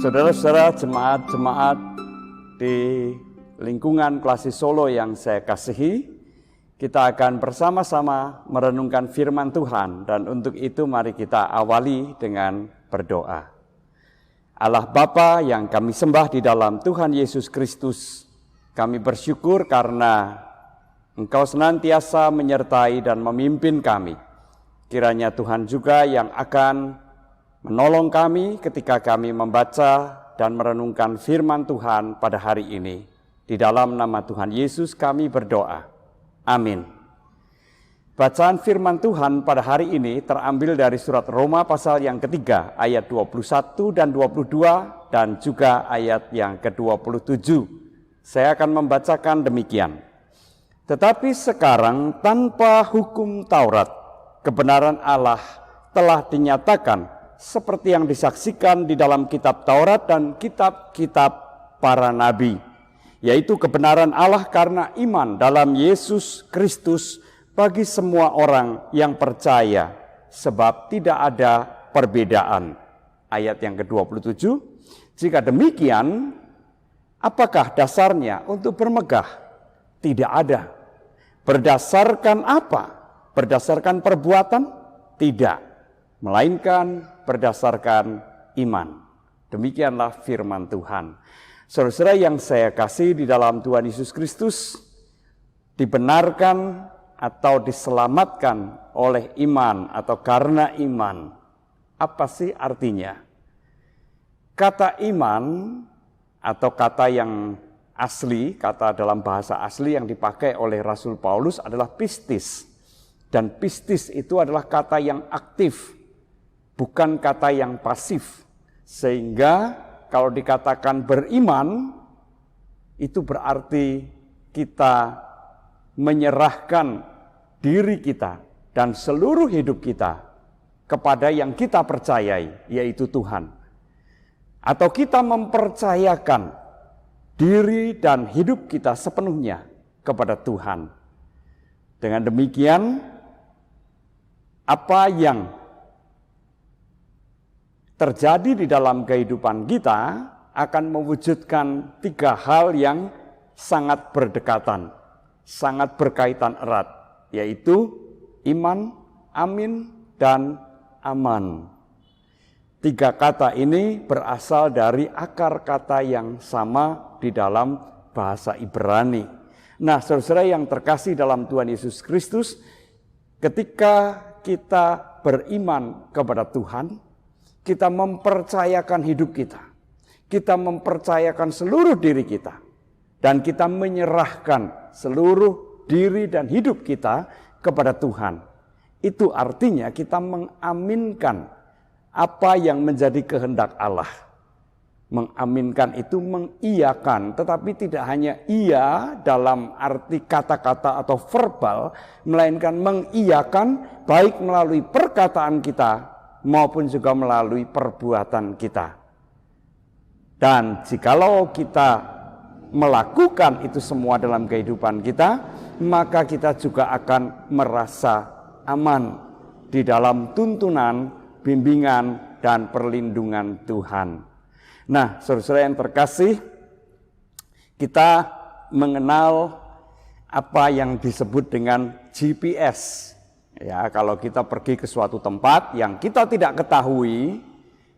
Saudara-saudara jemaat-jemaat di lingkungan Klasi Solo yang saya kasihi, kita akan bersama-sama merenungkan firman Tuhan, dan untuk itu mari kita awali dengan berdoa. Allah Bapa yang kami sembah di dalam Tuhan Yesus Kristus, kami bersyukur karena Engkau senantiasa menyertai dan memimpin kami. Kiranya Tuhan juga yang akan menolong kami ketika kami membaca dan merenungkan firman Tuhan pada hari ini. Di dalam nama Tuhan Yesus kami berdoa. Amin. Bacaan firman Tuhan pada hari ini terambil dari surat Roma pasal yang ketiga, ayat 21 dan 22, dan juga ayat yang ke-27. Saya akan membacakan demikian. Tetapi sekarang tanpa hukum Taurat, kebenaran Allah telah dinyatakan seperti yang disaksikan di dalam kitab Taurat dan kitab-kitab para nabi, yaitu kebenaran Allah karena iman dalam Yesus Kristus bagi semua orang yang percaya, sebab tidak ada perbedaan. Ayat yang ke-27, jika demikian, apakah dasarnya untuk bermegah? Tidak ada. Berdasarkan apa? Berdasarkan perbuatan? Tidak, melainkan berdasarkan iman. Demikianlah firman Tuhan. Saudara-saudara yang saya kasih di dalam Tuhan Yesus Kristus, dibenarkan atau diselamatkan oleh iman atau karena iman. Apa sih artinya? Kata iman atau kata yang asli, kata dalam bahasa asli yang dipakai oleh Rasul Paulus adalah pistis. Dan pistis itu adalah kata yang aktif, bukan kata yang pasif. Sehingga kalau dikatakan beriman, itu berarti kita menyerahkan diri kita dan seluruh hidup kita kepada yang kita percayai, yaitu Tuhan. Atau kita mempercayakan diri dan hidup kita sepenuhnya kepada Tuhan. Dengan demikian, apa yang terjadi di dalam kehidupan kita akan mewujudkan tiga hal yang sangat berdekatan, sangat berkaitan erat, yaitu iman, amin, dan aman. Tiga kata ini berasal dari akar kata yang sama di dalam bahasa Ibrani. Nah, saudara-saudara yang terkasih dalam Tuhan Yesus Kristus, ketika kita beriman kepada Tuhan, kita mempercayakan hidup kita mempercayakan seluruh diri kita, dan kita menyerahkan seluruh diri dan hidup kita kepada Tuhan. Itu artinya kita mengaminkan apa yang menjadi kehendak Allah. Mengaminkan itu mengiyakan, tetapi tidak hanya iya dalam arti kata-kata atau verbal, melainkan mengiyakan baik melalui perkataan kita maupun juga melalui perbuatan kita. Dan jikalau kita melakukan itu semua dalam kehidupan kita, maka kita juga akan merasa aman di dalam tuntunan, bimbingan, dan perlindungan Tuhan. Nah, saudara-saudara yang terkasih, kita mengenal apa yang disebut dengan GPS. Ya, kalau kita pergi ke suatu tempat yang kita tidak ketahui,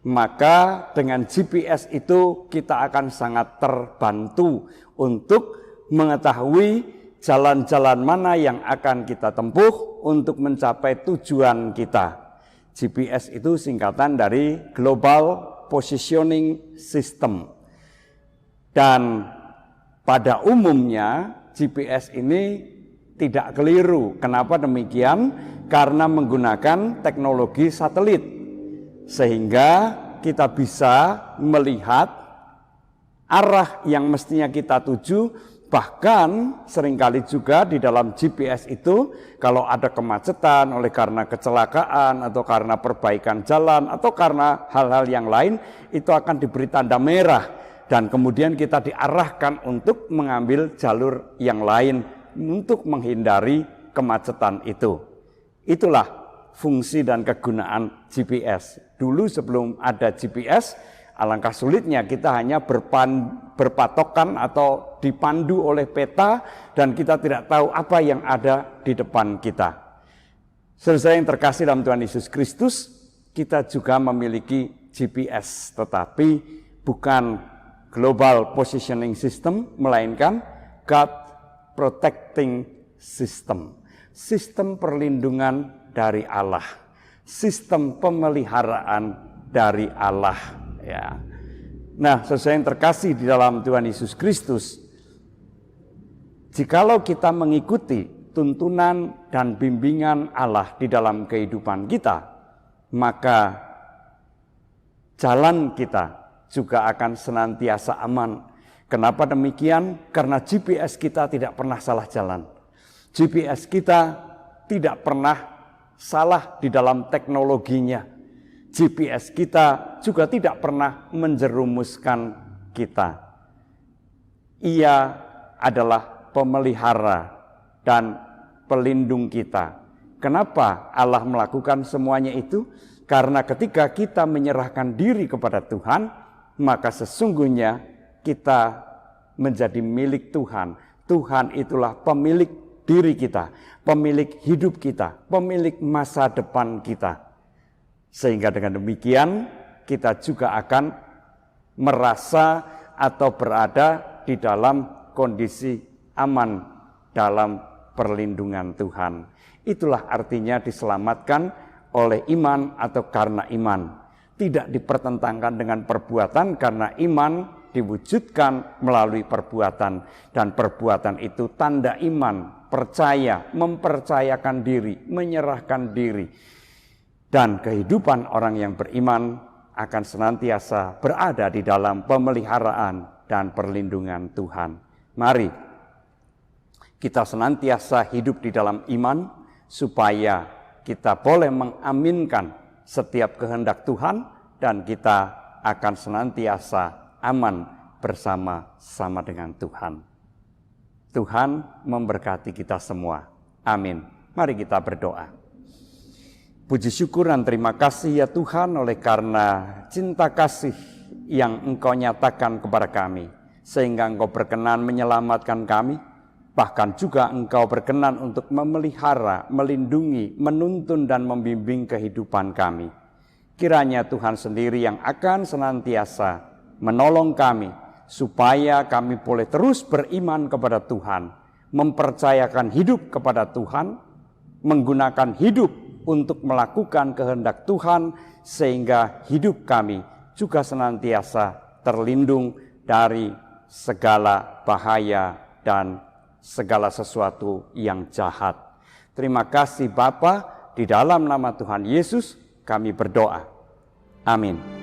maka dengan GPS itu kita akan sangat terbantu untuk mengetahui jalan-jalan mana yang akan kita tempuh untuk mencapai tujuan kita. GPS itu singkatan dari Global Positioning System. Dan pada umumnya GPS ini tidak keliru. Kenapa demikian? Karena menggunakan teknologi satelit. Sehingga kita bisa melihat arah yang mestinya kita tuju. Bahkan seringkali juga di dalam GPS itu kalau ada kemacetan oleh karena kecelakaan atau karena perbaikan jalan atau karena hal-hal yang lain, itu akan diberi tanda merah dan kemudian kita diarahkan untuk mengambil jalur yang lain untuk menghindari kemacetan itu. Itulah fungsi dan kegunaan GPS. Dulu sebelum ada GPS, Alangkah sulitnya kita hanya berpatokan atau dipandu oleh peta dan kita tidak tahu apa yang ada di depan kita. Saudara yang terkasih dalam Tuhan Yesus Kristus, kita juga memiliki GPS, tetapi bukan Global Positioning System, melainkan God Protecting System. Sistem perlindungan dari Allah, sistem pemeliharaan dari Allah. Ya. Nah, saudara yang terkasih di dalam Tuhan Yesus Kristus, jikalau kita mengikuti tuntunan dan bimbingan Allah di dalam kehidupan kita, maka jalan kita juga akan senantiasa aman. Kenapa demikian? Karena GPS kita tidak pernah salah jalan. GPS kita tidak pernah salah di dalam teknologinya. GPS kita juga tidak pernah menjerumuskan kita. Ia adalah pemelihara dan pelindung kita. Kenapa Allah melakukan semuanya itu? Karena ketika kita menyerahkan diri kepada Tuhan, maka sesungguhnya kita menjadi milik Tuhan. Tuhan itulah pemilik diri kita, pemilik hidup kita, pemilik masa depan kita. Sehingga dengan demikian kita juga akan merasa atau berada di dalam kondisi aman dalam perlindungan Tuhan. Itulah artinya diselamatkan oleh iman atau karena iman. Tidak dipertentangkan dengan perbuatan, karena iman diwujudkan melalui perbuatan. Dan perbuatan itu tanda iman, percaya, mempercayakan diri, menyerahkan diri. Dan kehidupan orang yang beriman akan senantiasa berada di dalam pemeliharaan dan perlindungan Tuhan. Mari kita senantiasa hidup di dalam iman, supaya kita boleh mengaminkan setiap kehendak Tuhan dan kita akan senantiasa aman bersama-sama dengan Tuhan. Tuhan memberkati kita semua. Amin. Mari kita berdoa. Puji syukur dan terima kasih ya Tuhan, oleh karena cinta kasih yang Engkau nyatakan kepada kami, sehingga Engkau berkenan menyelamatkan kami. Bahkan juga Engkau berkenan untuk memelihara, melindungi, menuntun dan membimbing kehidupan kami. Kiranya Tuhan sendiri yang akan senantiasa menolong kami, supaya kami boleh terus beriman kepada Tuhan, mempercayakan hidup kepada Tuhan, menggunakan hidup untuk melakukan kehendak Tuhan, sehingga hidup kami juga senantiasa terlindung dari segala bahaya dan segala sesuatu yang jahat. Terima kasih Bapa, di dalam nama Tuhan Yesus kami berdoa. Amin.